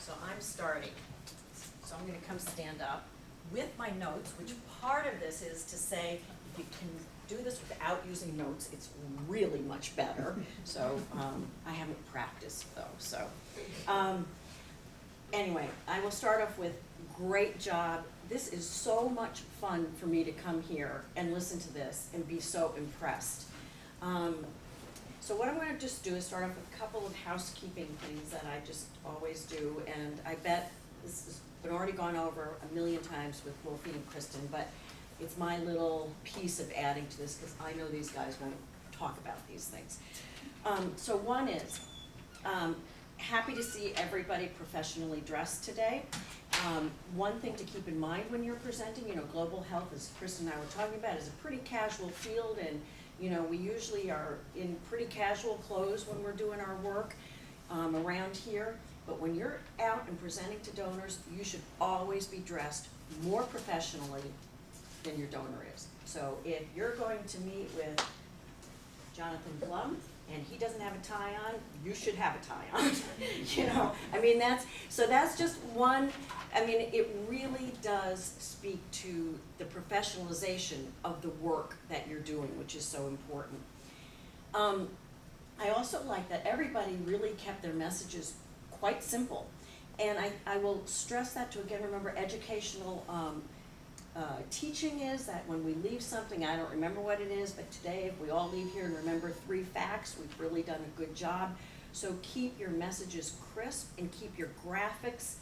So I'm starting. So I'm gonna come stand up with my notes, which part of this is to say, if you can do this without using notes, it's really much better. So, I haven't practiced though, so. Anyway, I will start off with, great job. This is so much fun for me to come here and listen to this and be so impressed. So what I'm gonna just do is start off with a couple of housekeeping things that I just always do, and I bet this has been already gone over a million times with Wolfie and Kristen, but it's my little piece of adding to this, because I know these guys won't talk about these things. So one is, happy to see everybody professionally dressed today. One thing to keep in mind when you're presenting, you know, global health, as Kristen and I were talking about, is a pretty casual field, and you know, we usually are in pretty casual clothes when we're doing our work around here. But when you're out and presenting to donors, you should always be dressed more professionally than your donor is. So if you're going to meet with Jonathan Blum and he doesn't have a tie on, you should have a tie on. You know, I mean, that's just one. I mean, it really does speak to the professionalization of the work that you're doing, which is so important. I also like that everybody really kept their messages quite simple. And I will stress that to again remember educational teaching is that when we leave something, I don't remember what it is, but today if we all leave here and remember 3 facts, we've really done a good job. So keep your messages crisp and keep your graphics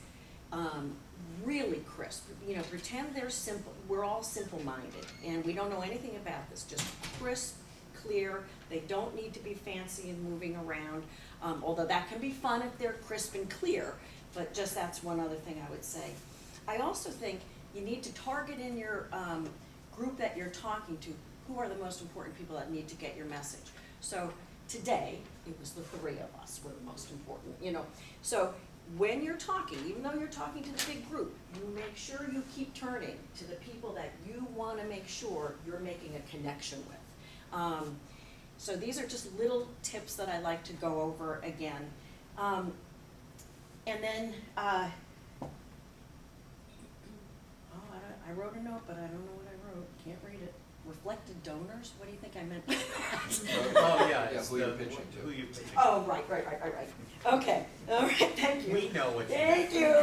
really crisp. You know, pretend they're simple. We're all simple-minded and we don't know anything about this. Just crisp, clear. They don't need to be fancy and moving around, although that can be fun if they're crisp and clear, but just that's one other thing I would say. I also think you need to target in your group that you're talking to, who are the most important people that need to get your message. So today, it was the 3 of us were the most important, you know. So when you're talking, even though you're talking to the big group, you make sure you keep turning to the people that you want to make sure you're making a connection with. So these are just little tips that I like to go over again. And then, I wrote a note, but I don't know what I wrote. Can't read it. Reflected donors? What do you think I meant by that? Oh, yeah, it's who the, you're pitching to. who you're pitching to. Oh, right. Okay, all right, thank you. We know what you Thank you,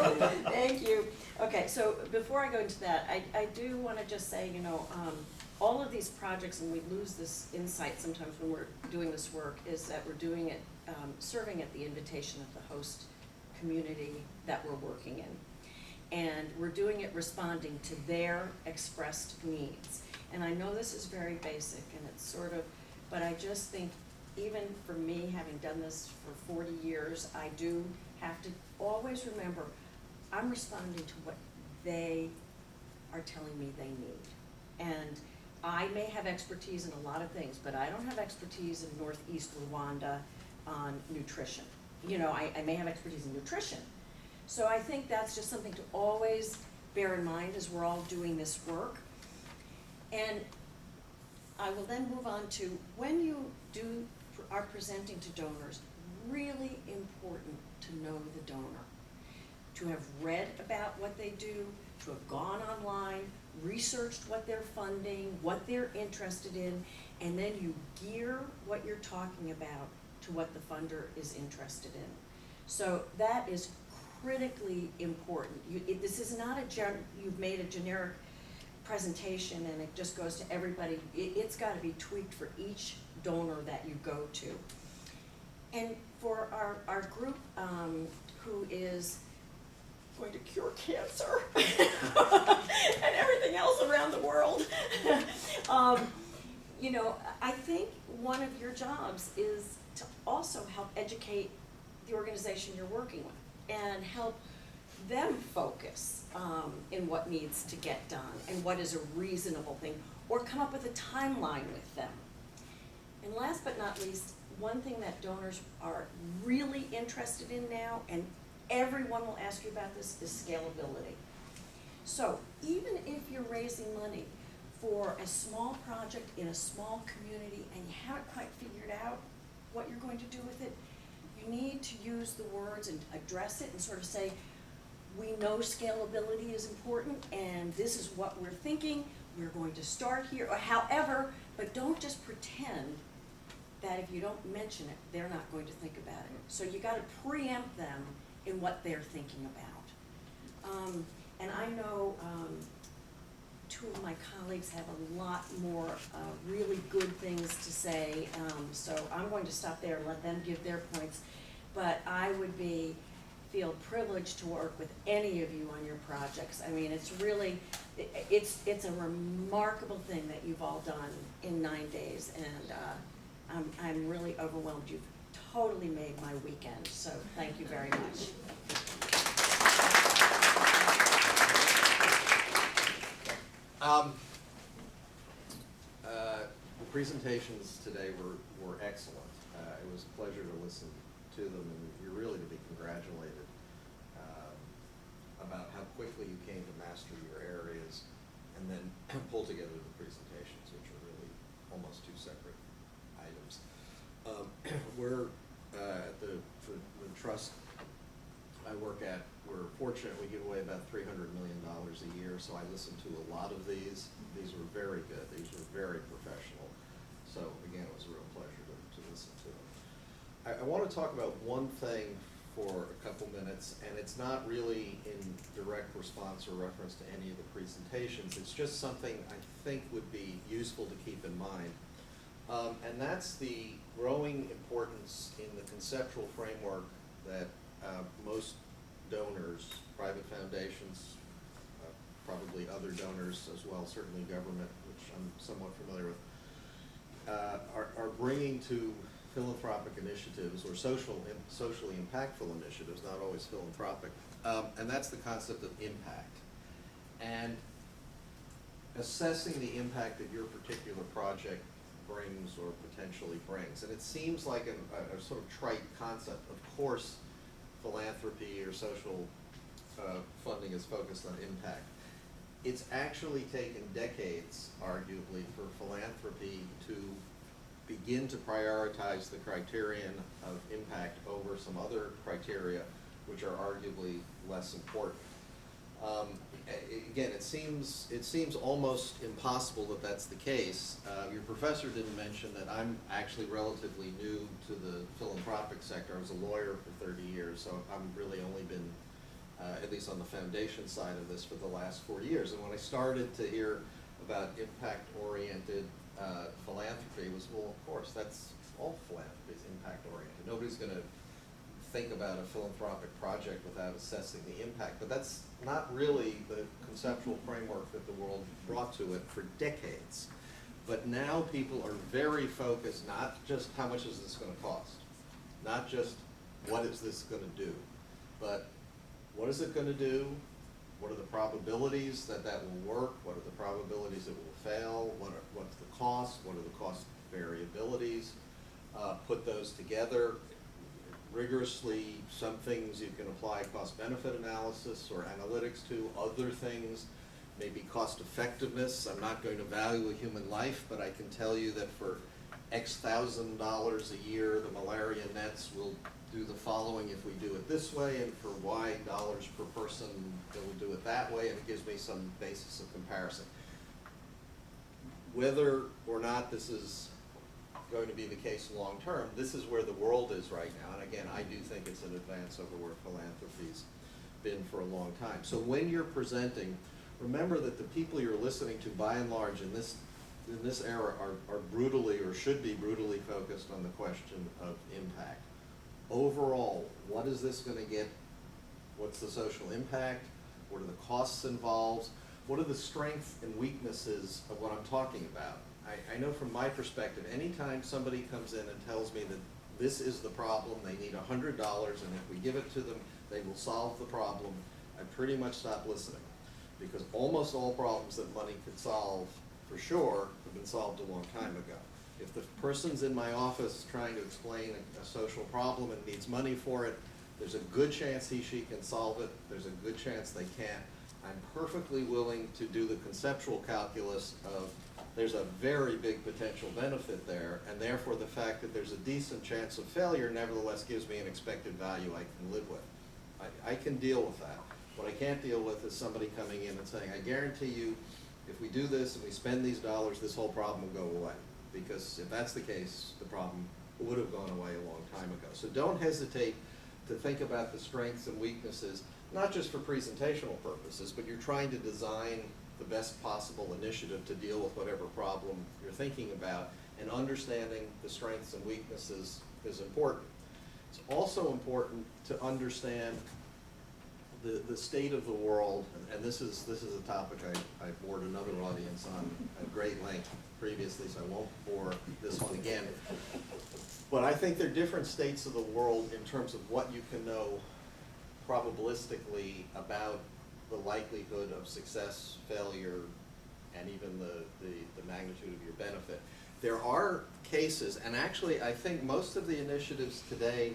thank you. Okay, so before I go into that, I do want to just say, you know, all of these projects, and we lose this insight sometimes when we're doing this work, is that we're doing it, serving at the invitation of the host community that we're working in. And we're doing it responding to their expressed needs. And I know this is very basic and it's sort of, but I just think even for me, having done this for 40 years, I do have to always remember I'm responding to what they are telling me they need. And I may have expertise in a lot of things, but I don't have expertise in Northeast Rwanda on nutrition. You know, I may have expertise in nutrition. So I think that's just something to always bear in mind as we're all doing this work. And I will then move on to, when you are presenting to donors, really important to know the donor, to have read about what they do, to have gone online, researched what they're funding, what they're interested in, and then you gear what you're talking about to what the funder is interested in. So that is critically important. This is not you've made a generic presentation and it just goes to everybody. It's got to be tweaked for each donor that you go to. And for our group who is going to cure cancer and everything else around the world, you know, I think one of your jobs is to also help educate the organization you're working with and help them focus in what needs to get done and what is a reasonable thing, or come up with a timeline with them. And last but not least, one thing that donors are really interested in now, and everyone will ask you about this, is scalability. So even if you're raising money for a small project in a small community and you haven't quite figured out what you're going to do with it, you need to use the words and address it and sort of say, we know scalability is important, and this is what we're thinking, we're going to start here, or however, but don't just pretend that if you don't mention it, they're not going to think about it. So you gotta preempt them in what they're thinking about. And I know, two of my colleagues have a lot more really good things to say, so I'm going to stop there and let them give their points. But I would feel privileged to work with any of you on your projects. I mean, it's really, it's a remarkable thing that you've all done in 9 days, and I'm really overwhelmed. You've totally made my weekend, so thank you very much. The presentations today were excellent. It was a pleasure to listen to them, and you're really to be congratulated about how quickly you came to master your areas and then pull together the presentations, which are really almost two separate items. We're at the trust I work at, we're fortunate we give away about $300 million a year, so I listen to a lot of these. These were very good. These were very professional. So again, it was a real pleasure to listen to them. I want to talk about one thing for a couple minutes, and it's not really in direct response or reference to any of the presentations. It's just something I think would be useful to keep in mind. And that's the growing importance in the conceptual framework that most donors, private foundations, probably other donors as well, certainly government, which I'm somewhat familiar with, are bringing to philanthropic initiatives or socially impactful initiatives, not always philanthropic, and that's the concept of impact. And assessing the impact that your particular project brings or potentially brings. And it seems like a sort of trite concept. Of course, philanthropy or social funding is focused on impact. It's actually taken decades, arguably, for philanthropy to begin to prioritize the criterion of impact over some other criteria which are arguably less important. Again, it seems almost impossible that that's the case. Your professor didn't mention that I'm actually relatively new to the philanthropic sector. I was a lawyer for 30 years, so I've really only been, at least on the foundation side of this, for the last 4 years. And when I started to hear about impact-oriented philanthropy, it was, well, of course, that's all philanthropy is impact-oriented. Nobody's going to think about a philanthropic project without assessing the impact, but that's not really the conceptual framework that the world brought to it for decades. But now people are very focused, not just how much is this going to cost, not just what is this going to do, but what is it going to do, what are the probabilities that that will work, what are the probabilities it will fail, what's the cost, what are the cost variabilities, put those together. Rigorously, some things you can apply cost-benefit analysis or analytics to, other things maybe cost effectiveness. I'm not going to value a human life, but I can tell you that for X $1,000 a year, the malaria nets will do the following if we do it this way, and for Y dollars per person, it will do it that way, and it gives me some basis of comparison. Whether or not this is going to be the case long term, this is where the world is right now, and again, I do think it's an advance over where philanthropy's been for a long time. So when you're presenting, remember that the people you're listening to, by and large, in this era, are brutally, or should be brutally, focused on the question of impact. Overall, what is this going to get? What's the social impact? What are the costs involved? What are the strengths and weaknesses of what I'm talking about? I know from my perspective, anytime somebody comes in and tells me that this is the problem, they need $100, and if we give it to them, they will solve the problem, I pretty much stop listening. Because almost all problems that money could solve, for sure, have been solved a long time ago. If the person's in my office trying to explain a social problem and needs money for it, there's a good chance she can solve it. There's a good chance they can't. I'm perfectly willing to do the conceptual calculus of there's a very big potential benefit there, and therefore the fact that there's a decent chance of failure nevertheless gives me an expected value I can live with. I can deal with that. What I can't deal with is somebody coming in and saying, I guarantee you, if we do this and we spend these dollars, this whole problem will go away. Because if that's the case, the problem would have gone away a long time ago. So don't hesitate to think about the strengths and weaknesses, not just for presentational purposes, but you're trying to design the best possible initiative to deal with whatever problem you're thinking about, and understanding the strengths and weaknesses is important. It's also important to understand the state of the world, and this is a topic I bored another audience on at great length previously, so I won't bore this one again. But I think there are different states of the world in terms of what you can know probabilistically about the likelihood of success, failure, and even the magnitude of your benefit. There are cases, and actually I think most of the initiatives today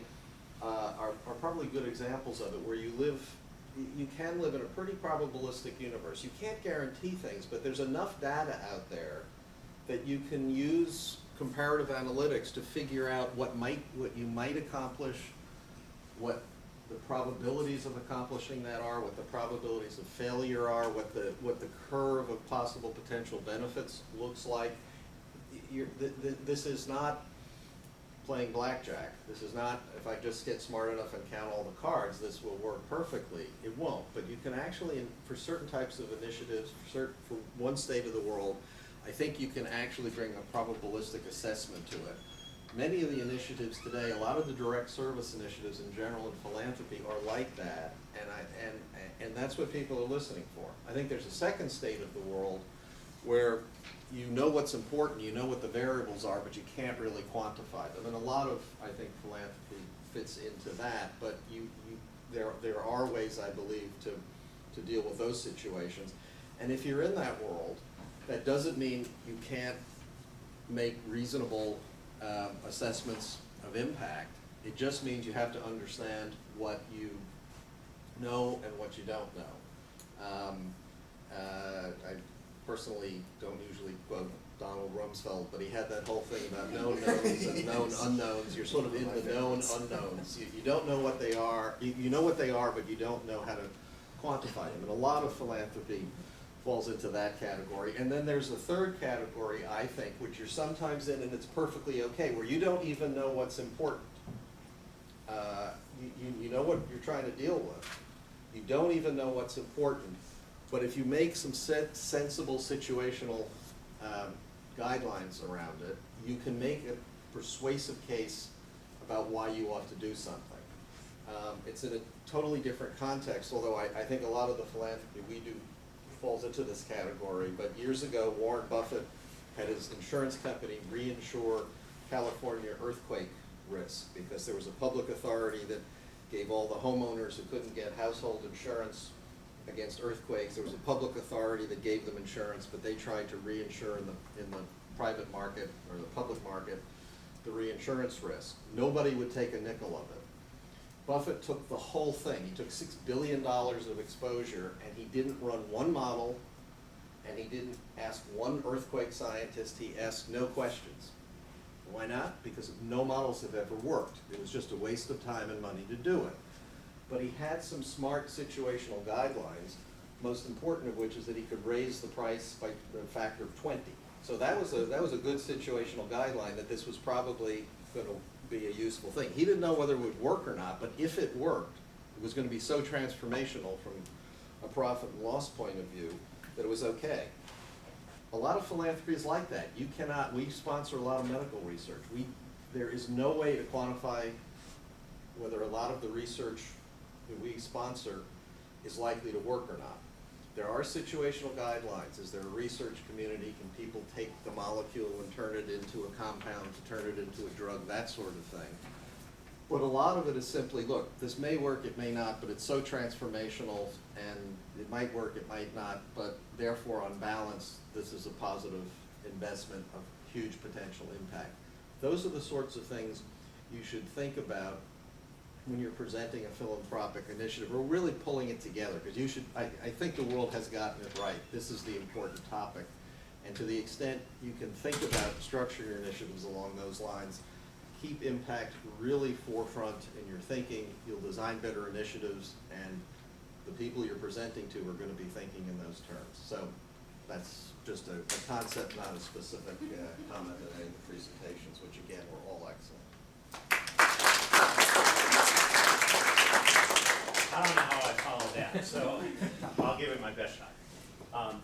are probably good examples of it, where you can live in a pretty probabilistic universe. You can't guarantee things, but there's enough data out there that you can use comparative analytics to figure out what you might accomplish, what the probabilities of accomplishing that are, what the probabilities of failure are, what the curve of possible potential benefits looks like. This is not playing blackjack. This is not, if I just get smart enough and count all the cards, this will work perfectly. It won't. But you can actually, for certain types of initiatives, for one state of the world, I think you can actually bring a probabilistic assessment to it. Many of the initiatives today, a lot of the direct service initiatives in general in philanthropy are like that, and that's what people are listening for. I think there's a second state of the world where you know what's important, you know what the variables are, but you can't really quantify them. And a lot of, I think, philanthropy fits into that, but there are ways, I believe, to deal with those situations. And if you're in that world, that doesn't mean you can't make reasonable assessments of impact. It just means you have to understand what you know and what you don't know. I personally don't usually quote Donald Rumsfeld, but he had that whole thing about known knowns and known unknowns. You're sort of in the known unknowns. You don't know what they are. You know what they are, but you don't know how to quantify them. And a lot of philanthropy falls into that category. And then there's a third category, I think, which you're sometimes in, and it's perfectly okay, where you don't even know what's important. You know what you're trying to deal with. You don't even know what's important. But if you make some sensible situational guidelines around it, you can make a persuasive case about why you ought to do something. It's in a totally different context, although I think a lot of the philanthropy we do falls into this category. But years ago, Warren Buffett had his insurance company reinsure California earthquake risk because there was a public authority that gave all the homeowners who couldn't get household insurance against earthquakes. There was a public authority that gave them insurance, but they tried to reinsure in the private market or the public market the reinsurance risk. Nobody would take a nickel of it. Buffett took the whole thing. He took $6 billion of exposure, and he didn't run one model, and he didn't ask one earthquake scientist. He asked no questions. Why not? Because no models have ever worked. It was just a waste of time and money to do it. But he had some smart situational guidelines, most important of which is that he could raise the price by a factor of 20. So that was a good situational guideline, that this was probably going to be a useful thing. He didn't know whether it would work or not, but if it worked, it was going to be so transformational from a profit and loss point of view that it was okay. A lot of philanthropy is like that. We sponsor a lot of medical research. There is no way to quantify whether a lot of the research that we sponsor is likely to work or not. There are situational guidelines. Is there a research community? Can people take the molecule and turn it into a compound, to turn it into a drug, that sort of thing. But a lot of it is simply, look, this may work, it may not, but it's so transformational, and it might work, it might not, but therefore on balance, this is a positive investment of huge potential impact. Those are the sorts of things you should think about when you're presenting a philanthropic initiative, or really pulling it together, because I think the world has gotten it right. This is the important topic. And to the extent you can think about structuring your initiatives along those lines, keep impact really forefront in your thinking, you'll design better initiatives, and the people you're presenting to are going to be thinking in those terms. So that's just a concept, not a specific comment in any of the presentations, which again were all excellent. I don't know how I followed that, so I'll give it my best shot.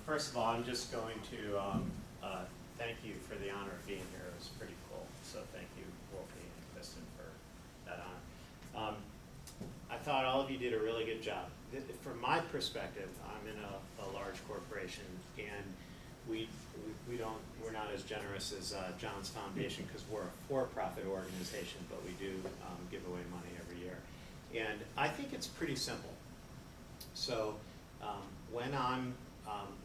First of all, I'm just going to thank you for the honor of being here. It was pretty cool, so thank you, Wolfie and Kristen, for that honor. I thought all of you did a really good job. From my perspective, I'm in a large corporation, and we're not as generous as John's Foundation, because we're a for-profit organization, but we do give away money every year. And I think it's pretty simple. So when I'm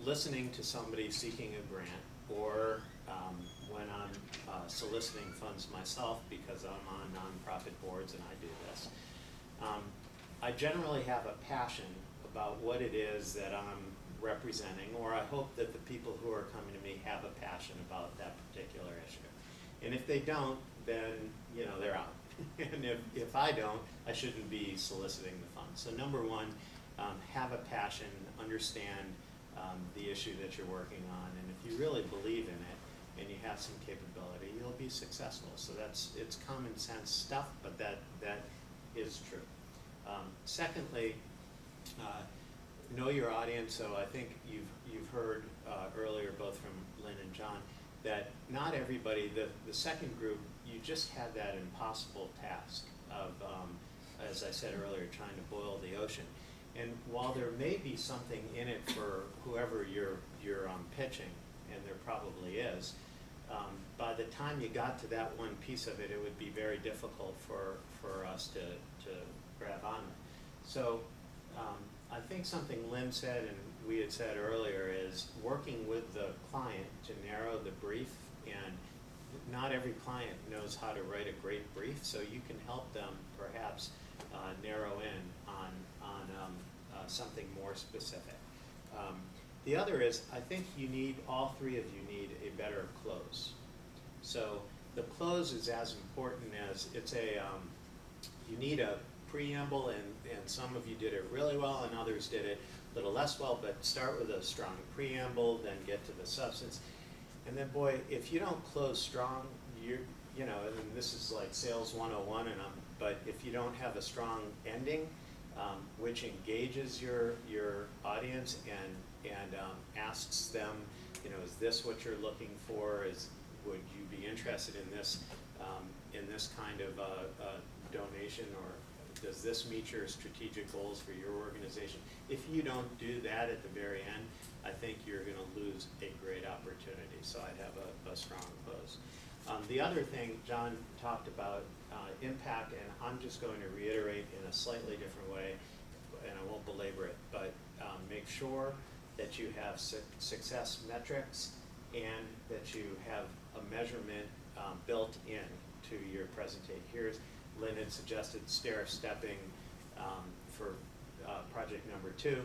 listening to somebody seeking a grant, or when I'm soliciting funds myself because I'm on nonprofit boards and I do this, I generally have a passion about what it is that I'm representing, or I hope that the people who are coming to me have a passion about that particular issue. And if they don't, then they're out. And if I don't, I shouldn't be soliciting the funds. So number one, have a passion, understand the issue that you're working on, and if you really believe in it and you have some capability, you'll be successful. So it's common sense stuff, but that is true. Secondly, know your audience. So I think you've heard earlier, both from Lynn and John, that not everybody, the second group, you just had that impossible task of, as I said earlier, trying to boil the ocean. And while there may be something in it for whoever you're pitching, and there probably is, by the time you got to that one piece of it, it would be very difficult for us to grab on it. So I think something Lynn said and we had said earlier is working with the client to narrow the brief, and not every client knows how to write a great brief, so you can help them perhaps narrow in on something more specific. The other is, I think all three of you need a better close. So the close is as important as you need a preamble, and some of you did it really well and others did it a little less well, but start with a strong preamble, then get to the substance. And then boy, if you don't close strong, and this is like sales 101, but if you don't have a strong ending, which engages your audience and asks them, is this what you're looking for? Would you be interested in this kind of donation, or does this meet your strategic goals for your organization? If you don't do that at the very end, I think you're going to lose a great opportunity. So I'd have a strong close. The other thing, John talked about impact, and I'm just going to reiterate in a slightly different way, and I won't belabor it, but make sure that you have success metrics and that you have a measurement built in to your presentation. Lynn had suggested stair-stepping for project number 2.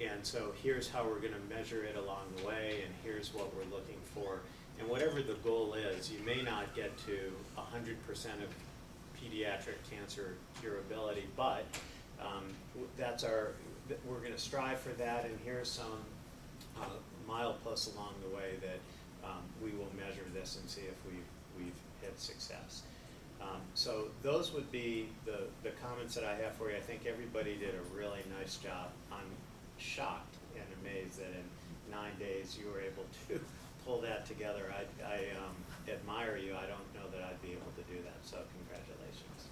And so here's how we're going to measure it along the way, and here's what we're looking for. And whatever the goal is, you may not get to 100% of pediatric cancer curability, but we're going to strive for that, and here's some mileposts along the way that we will measure this and see if we've had success. So those would be the comments that I have for you. I think everybody did a really nice job. I'm shocked and amazed that in 9 days you were able to pull that together. I admire you. I don't know that I'd be able to do that, so congratulations.